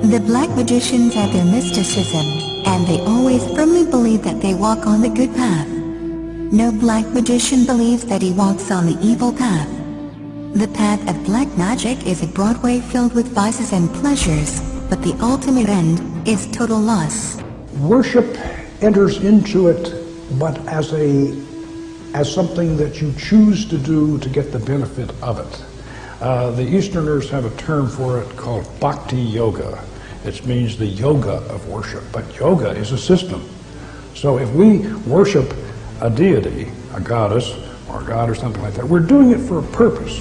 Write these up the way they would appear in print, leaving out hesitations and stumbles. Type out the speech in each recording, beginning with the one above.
The black magicians have their mysticism, and they always firmly believe that they walk on the good path. No black magician believes that he walks on the evil path. The path of black magic is a broad way filled with vices and pleasures, but the ultimate end is total loss. Worship enters into it, but as something that you choose to do to get the benefit of it. The Easterners have a term for it called bhakti yoga. It means the yoga of worship, but yoga is a system. So if we worship a deity, a goddess, or a god or something like that, we're doing it for a purpose.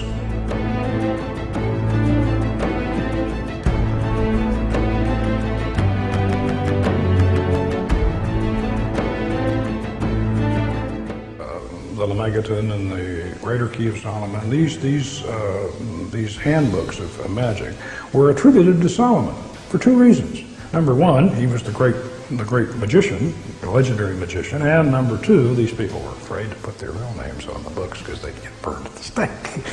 The Lemegeton and the Greater Key of Solomon, these handbooks of magic were attributed to Solomon for two reasons. Number one, he was the great magician, the legendary magician, and number two, these people were afraid to put their real names on the books because they'd get burned at the stake.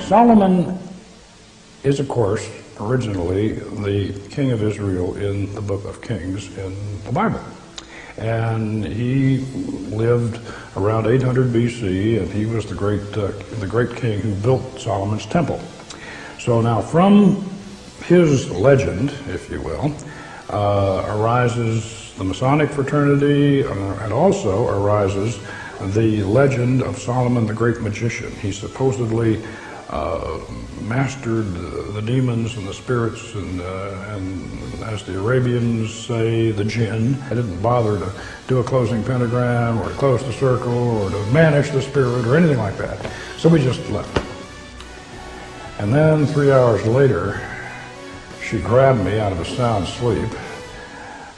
Solomon is, of course, originally the king of Israel in the book of Kings in the Bible. And he lived around 800 BC, and he was the great king who built Solomon's temple. So now from his legend, if you will, arises the Masonic fraternity, and also arises the legend of Solomon the great magician. He supposedly mastered the demons and the spirits, and as the Arabians say, the jinn. I didn't bother to do a closing pentagram or to close the circle or to banish the spirit or anything like that. So we just left. And then 3 hours later, she grabbed me out of a sound sleep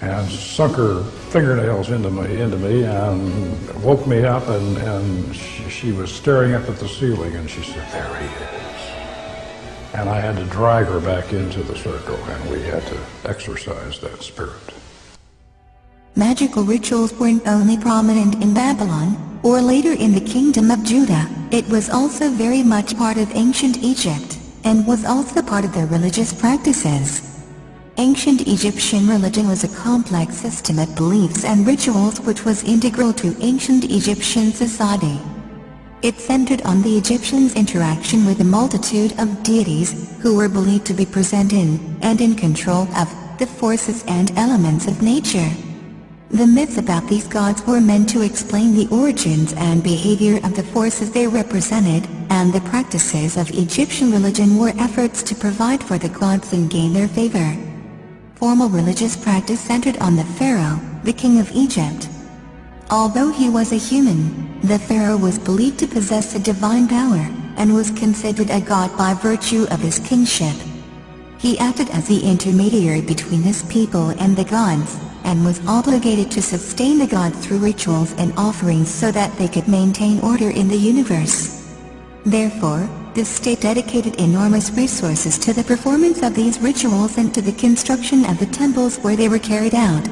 and sunk her fingernails into me and woke me up, and she was staring up at the ceiling, and she said, "There he is." And I had to drag her back into the circle, and we had to exorcise that spirit. Magical rituals weren't only prominent in Babylon, or later in the Kingdom of Judah. It was also very much part of ancient Egypt, and was also part of their religious practices. Ancient Egyptian religion was a complex system of beliefs and rituals which was integral to ancient Egyptian society. It centered on the Egyptians' interaction with a multitude of deities who were believed to be present in and in control of the forces and elements of nature. The myths about these gods were meant to explain the origins and behavior of the forces they represented, and the practices of Egyptian religion were efforts to provide for the gods and gain their favor. Formal religious practice centered on the pharaoh, the king of Egypt. Although he was a human, the pharaoh was believed to possess a divine power, and was considered a god by virtue of his kingship. He acted as the intermediary between his people and the gods, and was obligated to sustain the gods through rituals and offerings so that they could maintain order in the universe. Therefore, the state dedicated enormous resources to the performance of these rituals and to the construction of the temples where they were carried out.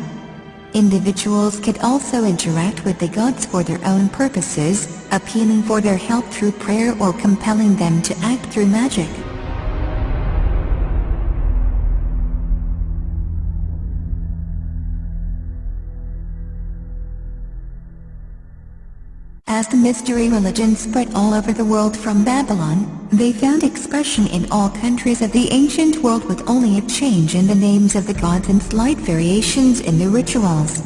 Individuals could also interact with the gods for their own purposes, appealing for their help through prayer or compelling them to act through magic. As the mystery religion spread all over the world from Babylon, they found expression in all countries of the ancient world, with only a change in the names of the gods and slight variations in the rituals.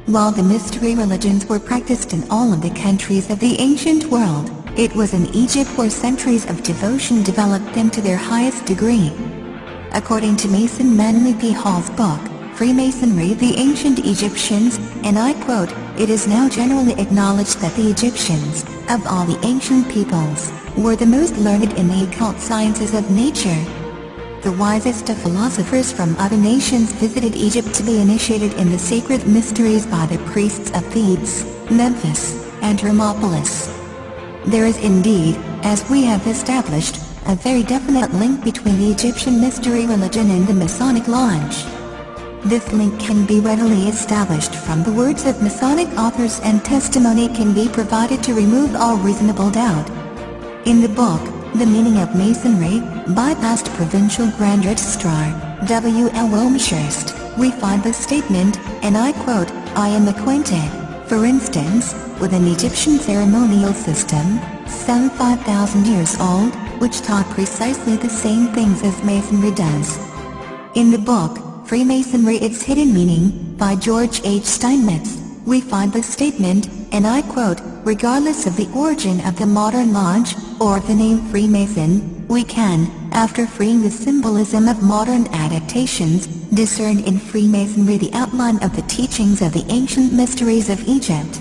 While the mystery religions were practiced in all of the countries of the ancient world, it was in Egypt where centuries of devotion developed them to their highest degree. According to Mason Manly P. Hall's book, Freemasonry, the Ancient Egyptians, and I quote, "It is now generally acknowledged that the Egyptians, of all the ancient peoples, were the most learned in the occult sciences of nature. The wisest of philosophers from other nations visited Egypt to be initiated in the sacred mysteries by the priests of Thebes, Memphis, and Hermopolis. There is indeed, as we have established, a very definite link between the Egyptian mystery religion and the Masonic Lodge. This link can be readily established from the words of Masonic authors, and testimony can be provided to remove all reasonable doubt. In the book, The Meaning of Masonry, by past Provincial Grand Registrar, W.L. ANTICHRIS'T, we find the statement, and I quote, "I am acquainted, for instance, with an Egyptian ceremonial system, some 5,000 years old, which taught precisely the same things as Masonry does." In the book, Freemasonry: Its Hidden Meaning, by George H. Steinmetz, we find the statement, and I quote, "Regardless of the origin of the modern lodge, or the name Freemason, we can, after freeing the symbolism of modern adaptations, discern in Freemasonry the outline of the teachings of the ancient mysteries of Egypt."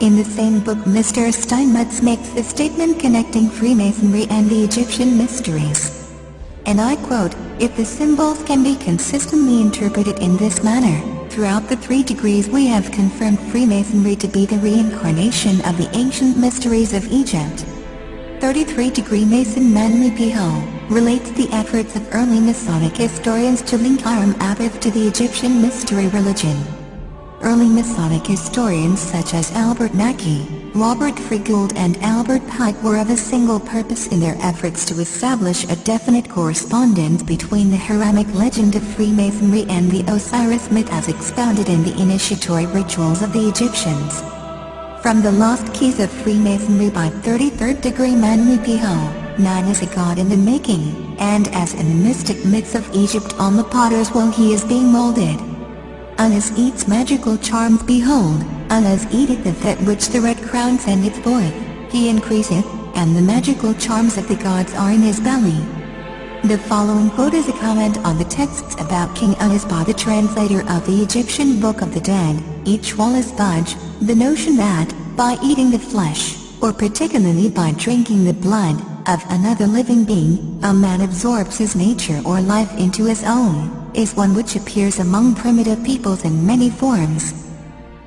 In the same book, Mr. Steinmetz makes the statement connecting Freemasonry and the Egyptian mysteries. And I quote, "If the symbols can be consistently interpreted in this manner, throughout the 3 degrees we have confirmed Freemasonry to be the reincarnation of the ancient mysteries of Egypt." 33-degree Mason Manly P. Ho relates the efforts of early Masonic historians to link Abbess to the Egyptian mystery religion. Early Masonic historians such as Albert Mackey, Robert Fregould and Albert Pike were of a single purpose in their efforts to establish a definite correspondence between the Hiramic legend of Freemasonry and the Osiris myth as expounded in the initiatory rituals of the Egyptians. From the Lost Keys of Freemasonry by 33rd degree Manly P. Ho, man is a god in the making, and as in the mystic myths of Egypt on the potter's wheel he is being molded. Unas eats magical charms, behold, Unas eateth of that which the red crown sendeth forth, he increaseth, and the magical charms of the gods are in his belly. The following quote is a comment on the texts about King Unas by the translator of the Egyptian Book of the Dead, each Wallace Budge, the notion that, by eating the flesh, or particularly by drinking the blood, of another living being, a man absorbs his nature or life into his own, is one which appears among primitive peoples in many forms.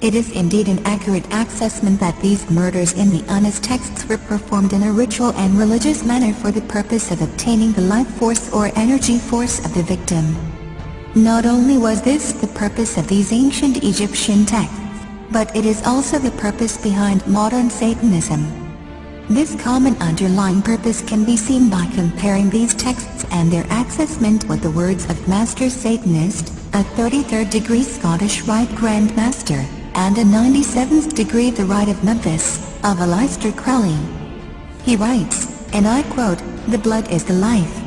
It is indeed an accurate assessment that these murders in the Unas texts were performed in a ritual and religious manner for the purpose of obtaining the life force or energy force of the victim. Not only was this the purpose of these ancient Egyptian texts, but it is also the purpose behind modern Satanism. This common underlying purpose can be seen by comparing these texts and their assessment with the words of Master Satanist, a 33rd degree Scottish Rite Grand Master, and a 97th degree the Rite of Memphis, of Aleister Crowley. He writes, and I quote, "The blood is the life."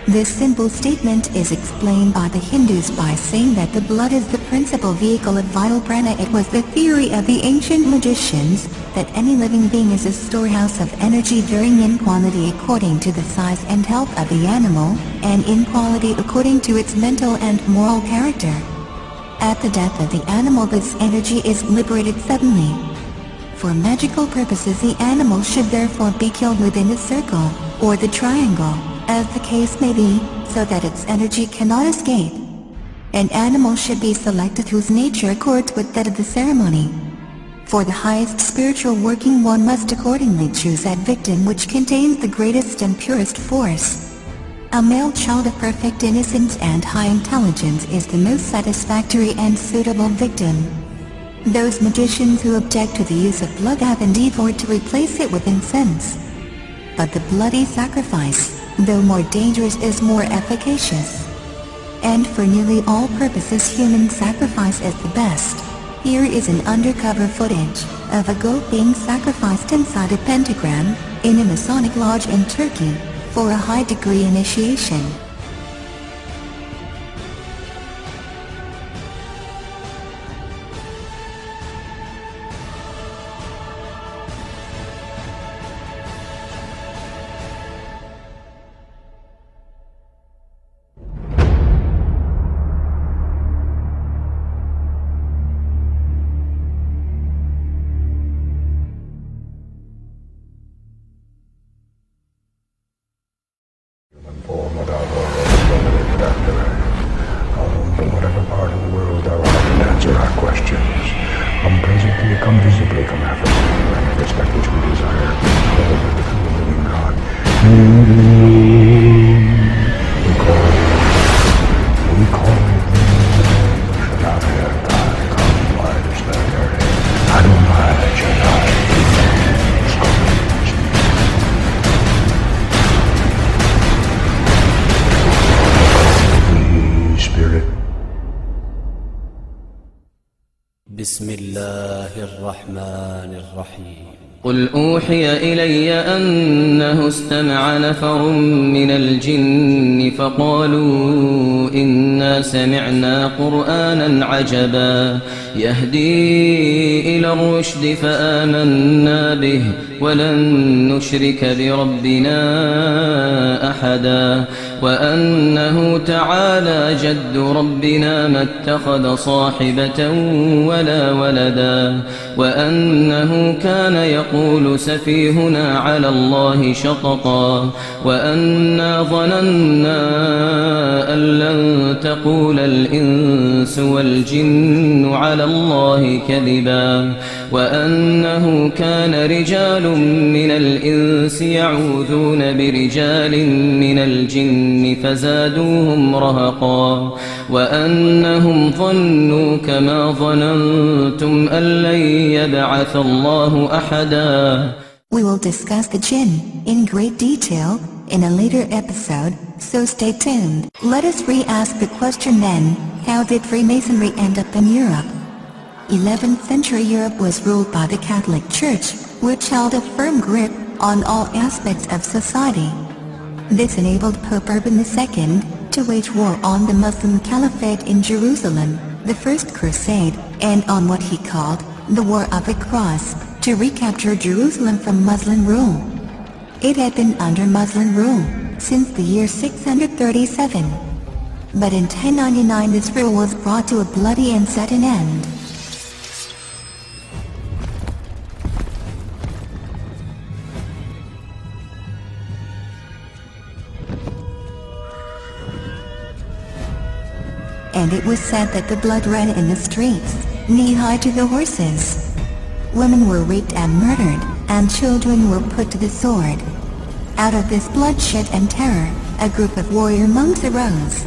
This simple statement is explained by the Hindus by saying that the blood is the principal vehicle of vital prana. It was the theory of the ancient magicians, that any living being is a storehouse of energy, varying in quantity according to the size and health of the animal, and in quality according to its mental and moral character. At the death of the animal, this energy is liberated suddenly. For magical purposes, the animal should therefore be killed within the circle, or the triangle, as the case may be, so that its energy cannot escape. An animal should be selected whose nature accords with that of the ceremony. For the highest spiritual working, one must accordingly choose that victim which contains the greatest and purest force. A male child of perfect innocence and high intelligence is the most satisfactory and suitable victim. Those magicians who object to the use of blood have indeed forward to replace it with incense. But the bloody sacrifice, though more dangerous, is more efficacious. And for nearly all purposes human sacrifice is the best. Here is an undercover footage of a goat being sacrificed inside a pentagram, in a Masonic lodge in Turkey, for a high degree initiation. Form without بسم الله الرحمن الرحيم. قل أوحي إلي أنه استمع نفر من الجن فقالوا إنا سمعنا قرآنا عجبا يهدي إلى الرشد فآمنا به ولن نشرك بربنا أحدا وأنه تعالى جد ربنا ما اتخذ صاحبة ولا ولدا وأنه كان يقول سفيهنا على الله شططا وأنا ظننا أن لن تقول الإنس والجن على الله كذبا وأنه كان رجال من الإنس يعوذون برجال من الجن فزادوهم رهقا وأنهم ظنوا كما ظننتم أن لن يبعث الله أحدا. We will discuss the jinn in great detail in a later episode, so stay tuned. Let us re-ask the question then, how did Freemasonry end up in Europe? 11th century Europe was ruled by the Catholic Church, which held a firm grip on all aspects of society. This enabled Pope Urban II to wage war on the Muslim Caliphate in Jerusalem, the First Crusade, and on what he called the War of the Cross, to recapture Jerusalem from Muslim rule. It had been under Muslim rule since the year 637. But in 1099 this rule was brought to a bloody and sudden end. And it was said that the blood ran in the streets, knee-high to the horses. Women were raped and murdered, and children were put to the sword. Out of this bloodshed and terror, a group of warrior monks arose.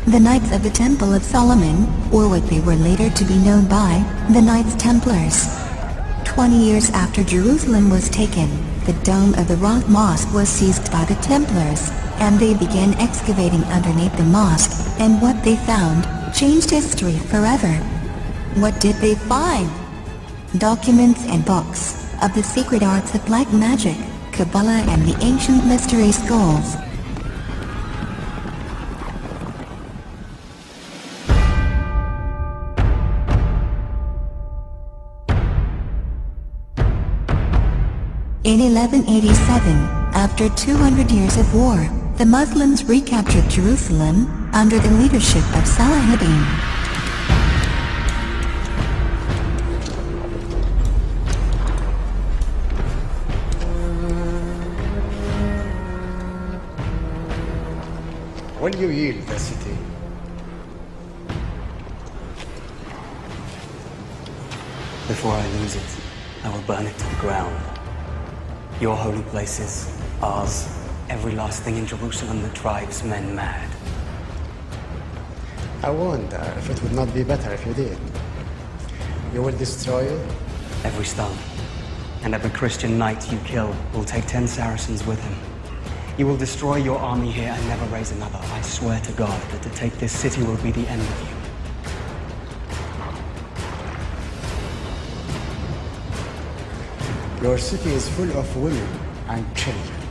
The Knights of the Temple of Solomon, or what they were later to be known by, the Knights Templars. 20 years after Jerusalem was taken, the dome of the Rock Mosque was seized by the Templars, and they began excavating underneath the mosque, and what they found changed history forever. What did they find? Documents and books of the secret arts of black magic, Kabbalah and the ancient mystery schools. In 1187, after 200 years of war, the Muslims recaptured Jerusalem under the leadership of Saladin. Will you yield the city? Before I lose it, I will burn it to the ground. Your holy places, ours, every last thing in Jerusalem that drives men mad. I wonder if it would not be better if you did. You will destroy it? Every stone. And every Christian knight you kill will take 10 Saracens with him. You will destroy your army here and never raise another. I swear to God that to take this city will be the end of you. Your city is full of women and children.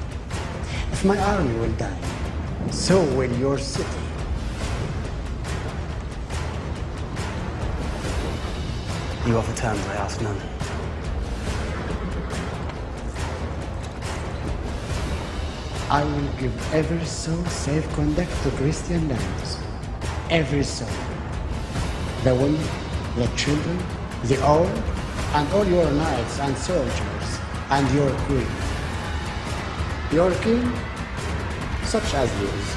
If my army will die, so will your city. You offer terms, I ask none. I will give every soul safe conduct to Christian lands. Every soul. The women, the children, the old, and all your knights and soldiers, and your queen. Your king, such as yours,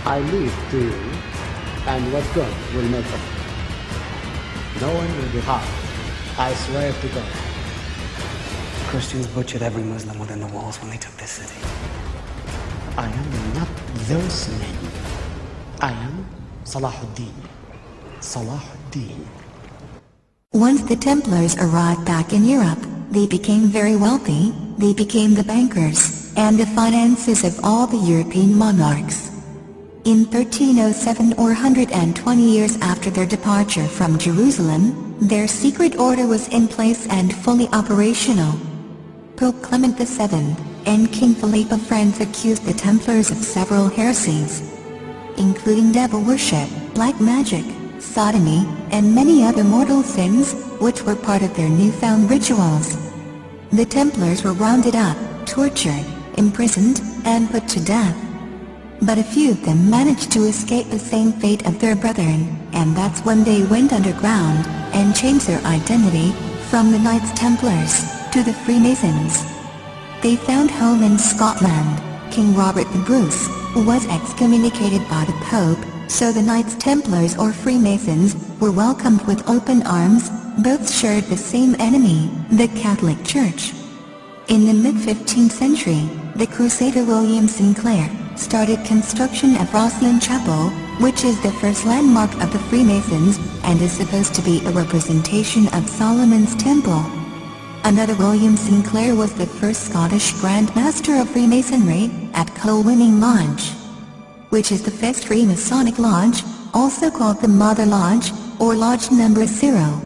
I leave to you, and what God will make of it. No one will be harmed, I swear to God. Christians butchered every Muslim within the walls when they took this city. I am not those men. I am Salahuddin. Salahuddin. Once the Templars arrived back in Europe, they became very wealthy, they became the bankers, and the finances of all the European monarchs. In 1307, or 120 years after their departure from Jerusalem, their secret order was in place and fully operational. Pope Clement VII and King Philip of France accused the Templars of several heresies, including devil worship, black magic, sodomy, and many other mortal sins, which were part of their newfound rituals. The Templars were rounded up, tortured, imprisoned, and put to death. But a few of them managed to escape the same fate of their brethren, and that's when they went underground and changed their identity from the Knights Templars to the Freemasons. They found home in Scotland. King Robert the Bruce was excommunicated by the Pope, so the Knights Templars or Freemasons were welcomed with open arms. Both shared the same enemy, the Catholic Church. In the mid-15th century, the Crusader William Sinclair started construction of Rosslyn Chapel, which is the first landmark of the Freemasons, and is supposed to be a representation of Solomon's Temple. Another William Sinclair was the first Scottish Grand Master of Freemasonry at Colwynning Lodge, which is the first Freemasonic lodge, also called the Mother Lodge, or Lodge Number 0.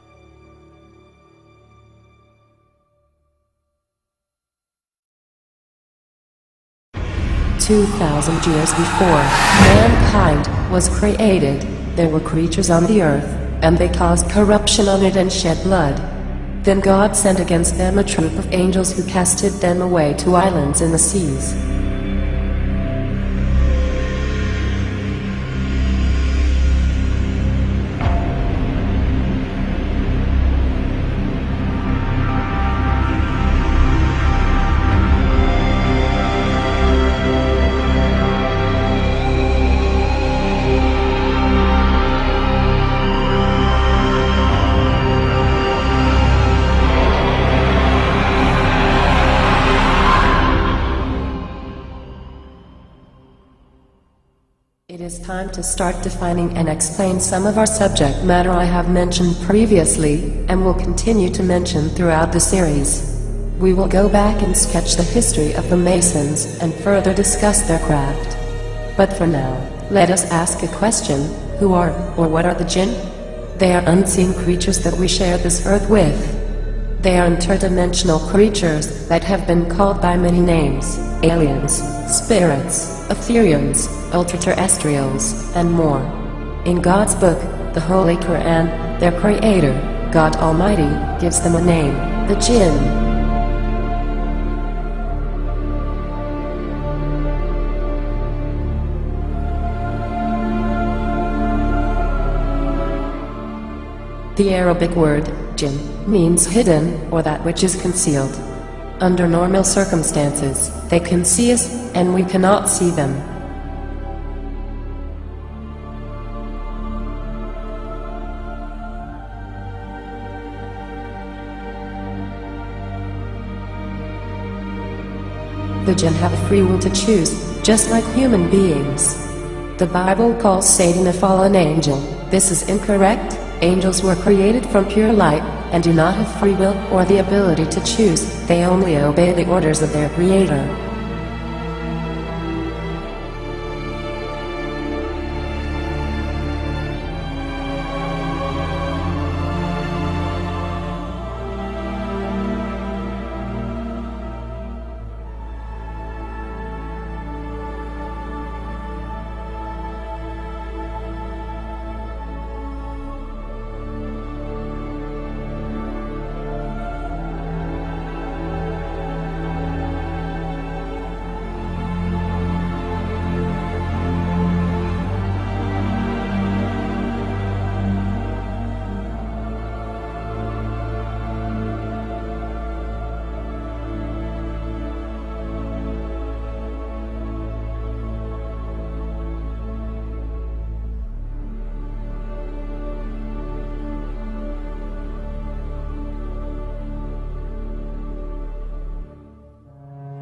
"2,000 years before mankind was created, there were creatures on the earth, and they caused corruption on it and shed blood. Then God sent against them a troop of angels who casted them away to islands in the seas. It is time to start defining and explain some of our subject matter I have mentioned previously, and will continue to mention throughout the series. We will go back and sketch the history of the Masons and further discuss their craft. But for now, let us ask a question: who are, or what are the Jinn? They are unseen creatures that we share this earth with. They are interdimensional creatures that have been called by many names: aliens, spirits, Etherians, ultra-terrestrials, and more. In God's book, the Holy Quran, their creator, God Almighty, gives them a name: the Jinn. The Arabic word, jinn, means hidden, or that which is concealed. Under normal circumstances, they can see us, and we cannot see them. The Jinn have a free will to choose, just like human beings. The Bible calls Satan a fallen angel. This is incorrect. Angels were created from pure light, and do not have free will or the ability to choose. They only obey the orders of their Creator.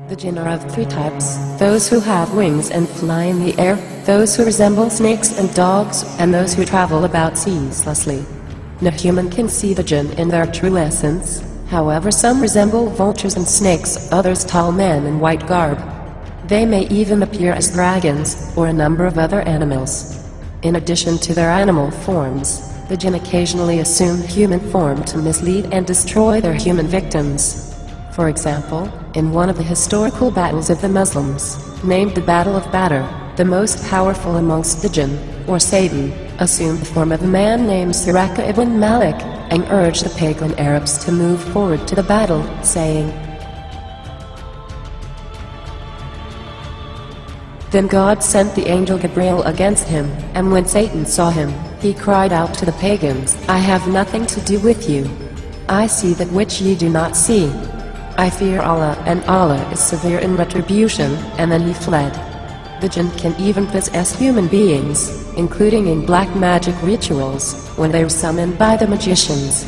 The Jinn are of three types: those who have wings and fly in the air, those who resemble snakes and dogs, and those who travel about ceaselessly. No human can see the Jinn in their true essence. However, some resemble vultures and snakes, others tall men in white garb. They may even appear as dragons, or a number of other animals. In addition to their animal forms, the jinn occasionally assume human form to mislead and destroy their human victims. For example, in one of the historical battles of the Muslims, named the Battle of Badr, the most powerful amongst the jinn, or Satan, assumed the form of a man named Suraka ibn Malik, and urged the pagan Arabs to move forward to the battle, saying, Then God sent the angel Gabriel against him, and when Satan saw him, he cried out to the pagans, I have nothing to do with you. I see that which ye do not see. I fear Allah, and Allah is severe in retribution, and then he fled. The jinn can even possess human beings, including in black magic rituals, when they are summoned by the magicians.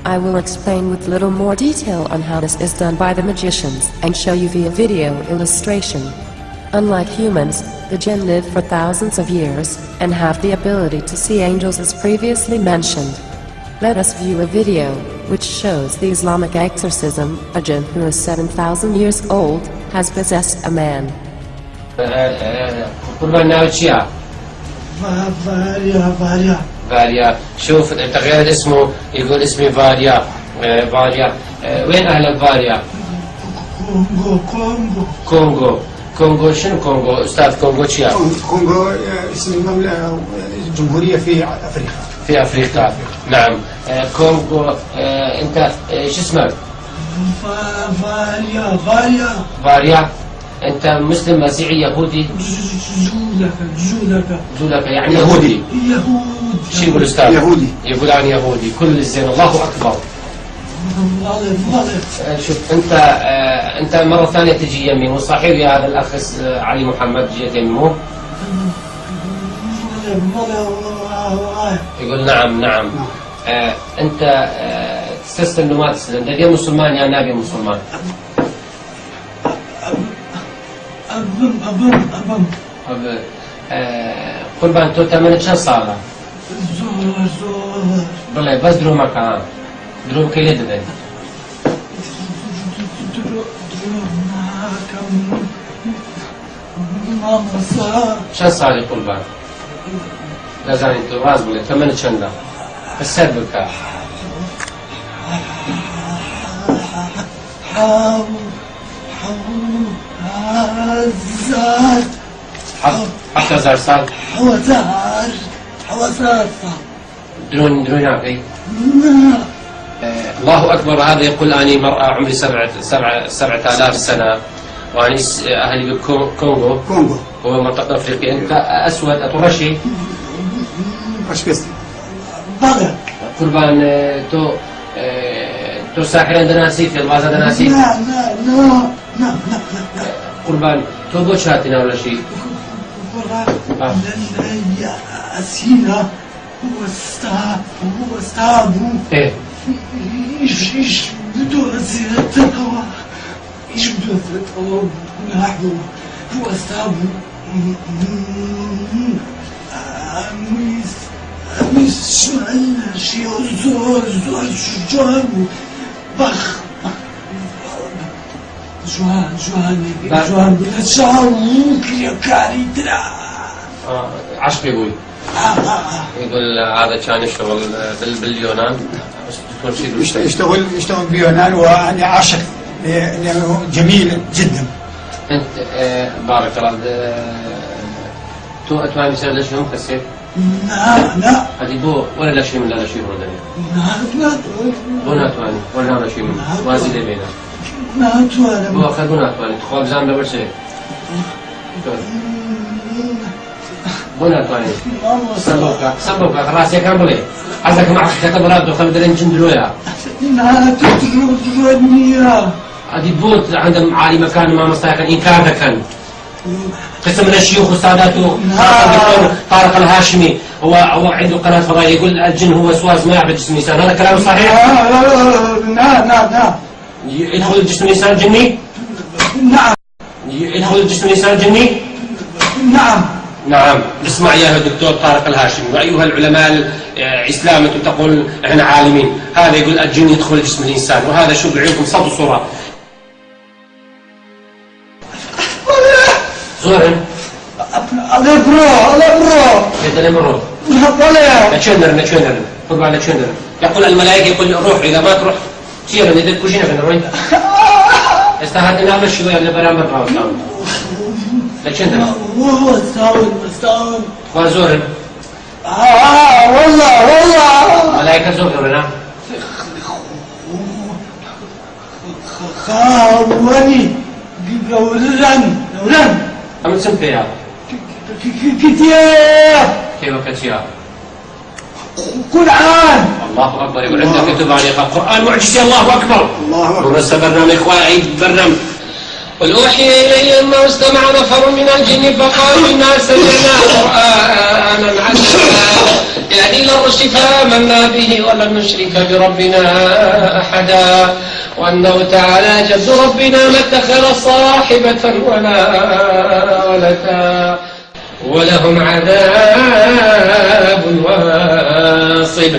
I will explain with little more detail on how this is done by the magicians, and show you via video illustration. Unlike humans, the jinn live for thousands of years, and have the ability to see angels as previously mentioned. Let us view a video, which shows the Islamic exorcism. A jinn who is 7,000 years old, has possessed a man. فاريا شوف تغير اسمه يقول اسمي فاريا فاريا وين أهل فاريا؟ كونغو كونغو شنو كونغو أستاذ كونغو شيا؟ كونغو اسم المملكة جمهورية في أفريقيا. في أفريقيا نعم. كونغو أنت شو اسمك؟ فاريا أنت مسلم مسيحي يهودي؟ جولك يعني يهودي. شو يقول أستاذ؟ يهودي. يقول عن يهودي. كل الزين. الله أكبر. شوف أنت مرة ثانية تجي يمي مو صحيح يا هذا الأخ علي محمد جيت يمي يقول نعم نعم. أنت تستسلم لما تسلم. دقيقة مسلمان يا نبي مسلمان. أبن قربان تو تمنى كم صار؟ بالله بس درو مكان درو كيلي دبي. كم صار قربان؟ لا زاني تو راز بالله تمنى كم ده؟ بس سببك. حتى زار صار حوازار درون عقلي. الله أكبر. هذا يقول أني مرأة عمري 7,000 سنة وأني أهلي بالكونغو. هو منطقة أفريقيا. أنت أسود أترشي أشبيستي قربان تو ساحر عندنا نسيت الغاز عندنا نسيت. لا قربان تو بوشاتنا ولا شيء. يا أسينا هو استابو إيه إيش بدو أسينا تقوى إيش بدو أسينا تقوى نحو هو استابو أميس شو عنا شيء زور شجوان بخ جوان بلتشاوك يا كاري ترى. عشق يقول هذا كان يشتغل باليونان. يشتغل باليونان وأنا عاشق جميل جدا. أنت بارك الله. تو أتواني سنة ليش هم كسر؟ لا هذه بو ولا لا شيء من لا شيء من الدنيا. ولا أتواني ولا لا شيء من وازيد بينا. بو أخذنا أتواني تخوف زام ببرشة. بنا أتواني. سبوكا راسي كم بلي. عزك معك كتب راد وخلي درين جندرويا. لا تدرونيا. هذه بوت عندهم عالي مكان ما مستحق إنكار كان. قسم من الشيوخ والسادات الدكتور طارق الهاشمي هو عنده قناة فضائية يقول الجن هو وسواس ما يعبد جسم الإنسان. هذا كلام صحيح؟ نعم. يدخل جسم الإنسان الجني؟ نعم. يدخل جسم الإنسان الجني؟ نعم. اسمع يا الدكتور طارق الهاشمي وأيها العلماء الإسلام أنتم تقول إحنا عالمين. هذا يقول الجن يدخل جسم الإنسان وهذا شو بعينكم صوت وصورة. زورن الابرو كده المرور طلع نتشندر قربان نتشندر يقول الملائكة يقول روح إذا ما تروح سير ندير كوشينا في الروي استهاد نعمل شوية اللي برامج راو ساوند نتشندر هو ساوند وزورن والله ملائكة زورن نعم خاوني ورن أمن سنفيا كتير كيف كتيا قرآن الله أكبر يقول عندك كتب عليها القرآن معجزة الله أكبر ورسى برنامج إخوان عيد برنامج قل أوحي إلي أنه استمع نفر من الجن فقالوا إنا سمعنا قرآنا عجبا يهدي إلى الرشد فآمنا به ولن نشرك بربنا أحدا وأنه تعالى جد ربنا ما اتخذ صاحبة ولا ولدا ولهم عذاب واصب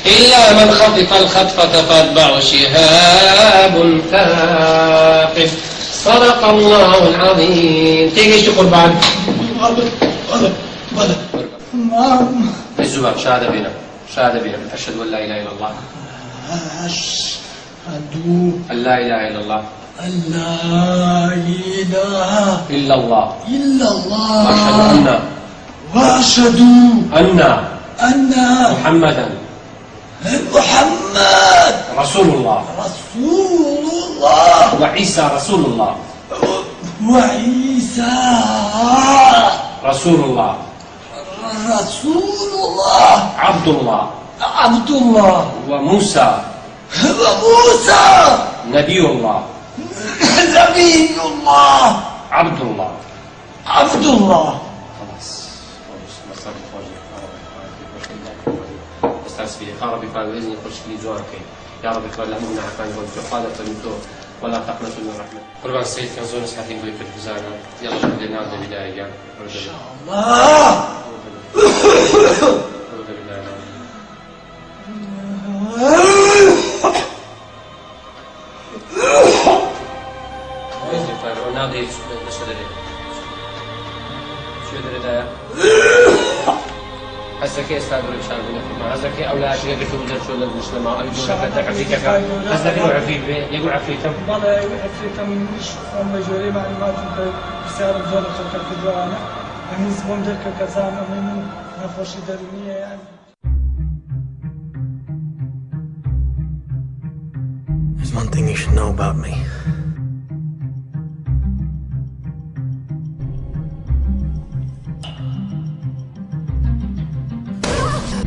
إلا من خطف الخطفة فاتبعه شهاب ثاقب صدق الله العظيم. تيجي شو قربان؟ الزباب شهادة بنا أشهد أن لا إله إلا الله أشهد أن لا إله إلا الله أن لا إله إلا الله إلا الله وأشهد أن محمدا رسول الله وعيسى رسول الله رسول الله عبد الله وموسى نبي الله عبد الله استاذ يا رب يكون باذن يخش لي جوارك يا رب يكون لا ممنع كان يقول في قاده المتور ولا تقنطوا من الرحمه قربان السيد كان زون ساعتين يقول في الفزانه يلا بدنا نبدا بدايه ان شاء الله نادي شو دري هسه استاذ ولا شان بنفهم هسه اولاد يقول بدل شو المسلم او يقول لك عفيك هسه يقول عفيك يقول عفيكم والله عفيكم مش هم جوري معلومات بسبب زول خلق الدوانا من زبون درك كزام من نخوش درنيه يعني. There's one thing you should know about me.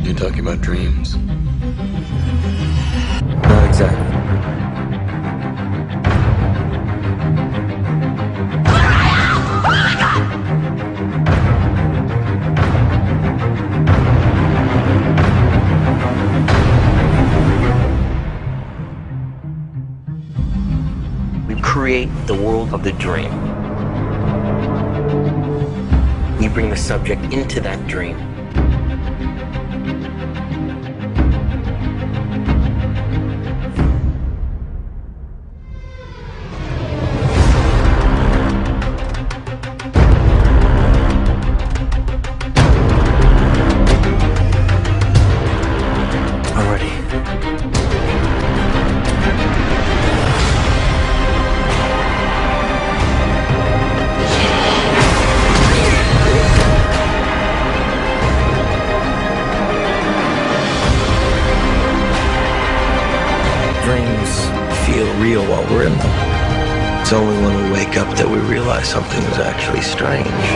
You're talking about dreams? Not exactly. We create the world of the dream. We bring the subject into that dream. Real while we're in them. It's only when we wake up that we realize something is actually strange.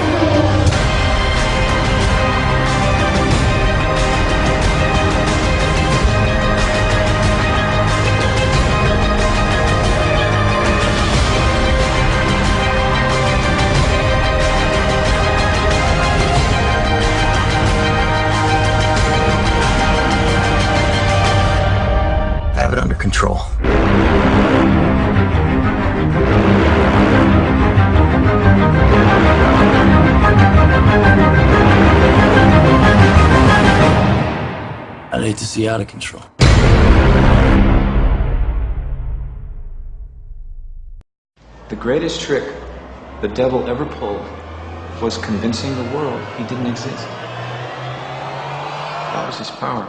I have it under control. I'd hate to see out of control. The greatest trick the devil ever pulled was convincing the world he didn't exist. That was his power.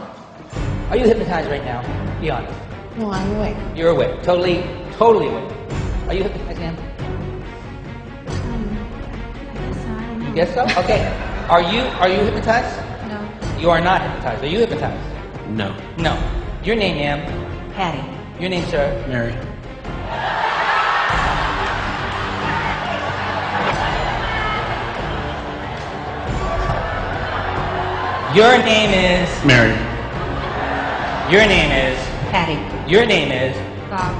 Are you hypnotized right now? Be honest. No, I'm awake. You're awake. Totally awake. Are you hypnotized, ma'am? You guess so? Okay. Are you hypnotized? No. You are not hypnotized. Are you hypnotized? No. No. Your name, ma'am? Patty. Your name, sir? Mary. Your name is? Mary. Your name is? Patty. Your name is? Bob.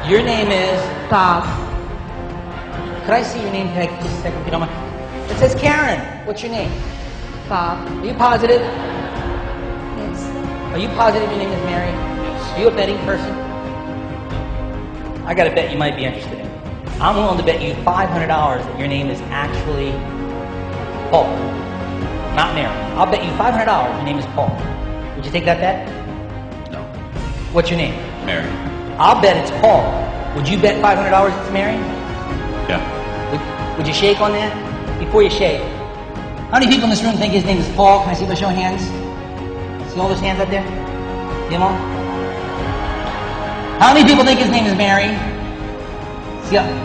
Your name is? Bob. Could I see your name tag just a second, if you don't mind? It says Karen. What's your name? Bob. Are you positive? Yes. Are you positive your name is Mary? Yes. Are you a betting person? I got a bet you might be interested in. I'm willing to bet you $500 that your name is actually Paul, not Mary. I'll bet you $500 your name is Paul. Would you take that bet? No. What's your name? Mary. I'll bet it's Paul. Would you bet $500 it's Mary? Yeah. Would you shake on that? Before you shake. How many people in this room think his name is Paul? Can I see by show of hands? See all those hands up there? See them all? How many people think his name is Mary? See up.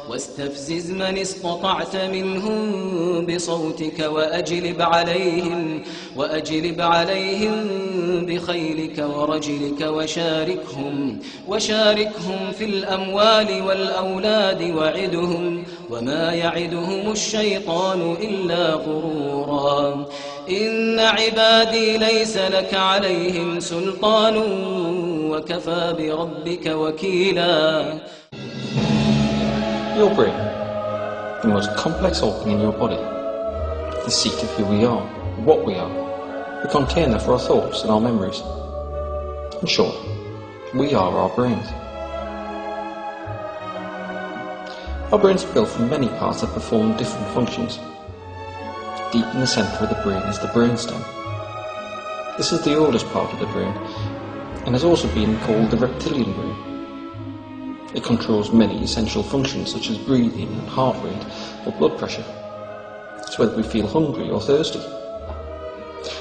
واستفزز من استطعت منهم بصوتك وأجلب عليهم بخيلك ورجلك وشاركهم في الأموال والأولاد وعدهم وما يعدهم الشيطان إلا غرورا إن عبادي ليس لك عليهم سلطان وكفى بربك وكيلا. Your brain, the most complex organ in your body, the seat of who we are, what we are, the container for our thoughts and our memories. In short, we are our brains. Our brains are built from many parts that perform different functions. Deep in the centre of the brain is the brainstem. This is the oldest part of the brain and has also been called the reptilian brain. It controls many essential functions such as breathing and heart rate or blood pressure. It's whether we feel hungry or thirsty.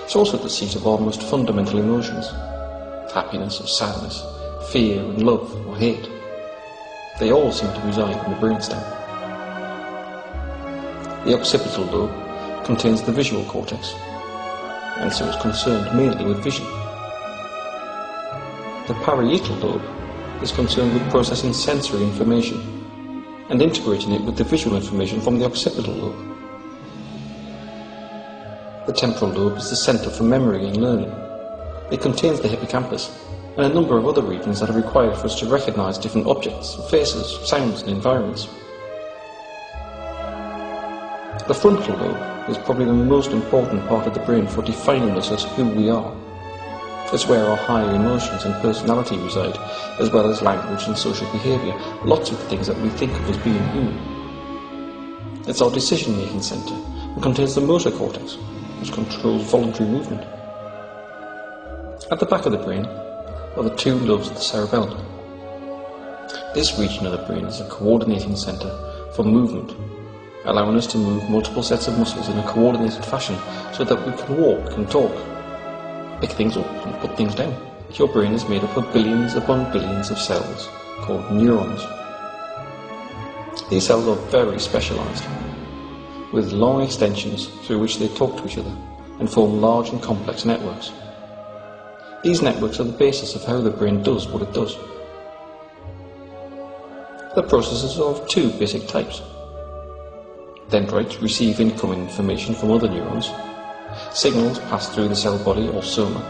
It's also the seat of our most fundamental emotions, happiness or sadness, fear and love or hate. They all seem to reside in the brainstem. The occipital lobe contains the visual cortex, and so is concerned mainly with vision. The parietal lobe is concerned with processing sensory information and integrating it with the visual information from the occipital lobe. The temporal lobe is the centre for memory and learning. It contains the hippocampus and a number of other regions that are required for us to recognise different objects, faces, sounds and environments. The frontal lobe is probably the most important part of the brain for defining us as who we are. It's where our higher emotions and personality reside, as well as language and social behaviour, lots of the things that we think of as being human. It's our decision-making centre and contains the motor cortex, which controls voluntary movement. At the back of the brain are the two lobes of the cerebellum. This region of the brain is a coordinating centre for movement, allowing us to move multiple sets of muscles in a coordinated fashion so that we can walk and talk, pick things up and put things down. Your brain is made up of billions upon billions of cells called neurons. These cells are very specialised, with long extensions through which they talk to each other and form large and complex networks. These networks are the basis of how the brain does what it does. The processes are of two basic types. Dendrites receive incoming information from other neurons. Signals pass through the cell body or soma,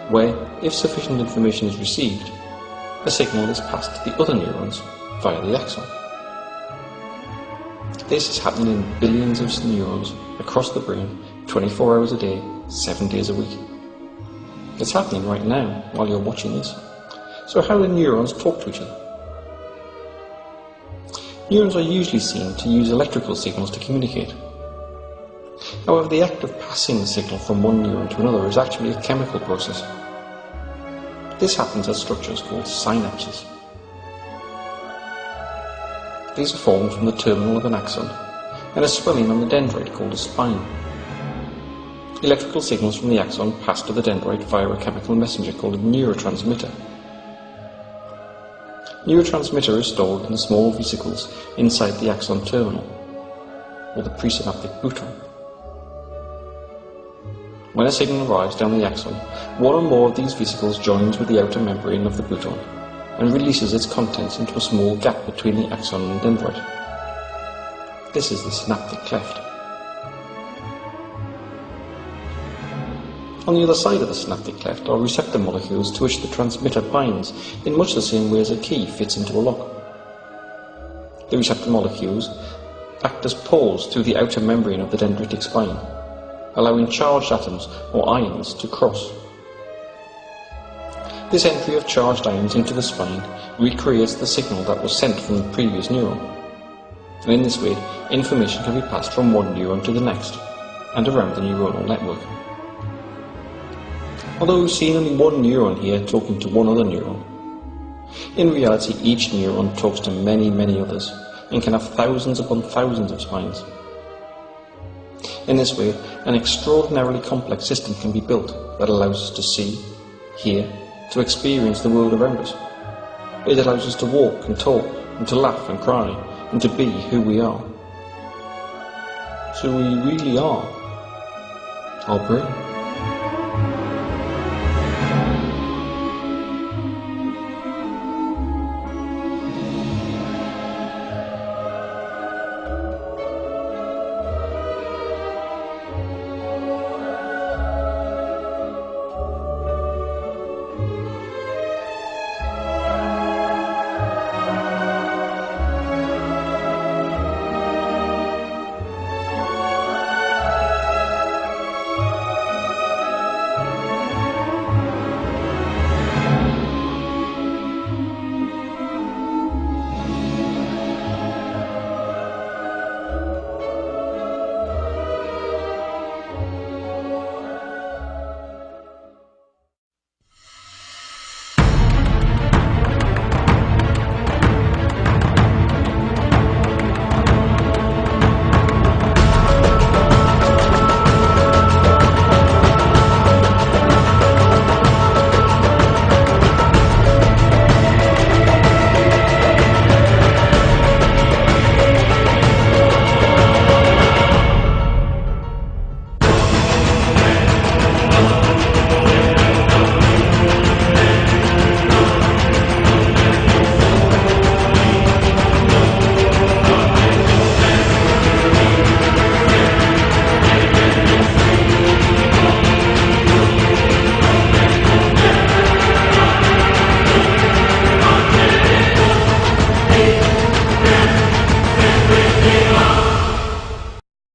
where, if sufficient information is received, a signal is passed to the other neurons via the axon. This is happening in billions of neurons across the brain, 24 hours a day, 7 days a week. It's happening right now while you're watching this. So how do neurons talk to each other? Neurons are usually seen to use electrical signals to communicate. However, the act of passing the signal from one neuron to another is actually a chemical process. This happens at structures called synapses. These are formed from the terminal of an axon and a swelling on the dendrite called a spine. Electrical signals from the axon pass to the dendrite via a chemical messenger called a neurotransmitter. Neurotransmitter is stored in the small vesicles inside the axon terminal, or the presynaptic bouton. When a signal arrives down the axon, one or more of these vesicles joins with the outer membrane of the bouton and releases its contents into a small gap between the axon and dendrite. This is the synaptic cleft. On the other side of the synaptic cleft are receptor molecules to which the transmitter binds in much the same way as a key fits into a lock. The receptor molecules act as poles through the outer membrane of the dendritic spine, allowing charged atoms or ions to cross. This entry of charged ions into the spine recreates the signal that was sent from the previous neuron, and in this way information can be passed from one neuron to the next and around the neuronal network. Although we've seen only one neuron here talking to one other neuron, in reality each neuron talks to many, many others and can have thousands upon thousands of spines. In this way, an extraordinarily complex system can be built that allows us to see, hear, to experience the world around us. It allows us to walk and talk, and to laugh and cry, and to be who we are. So we really are our brain.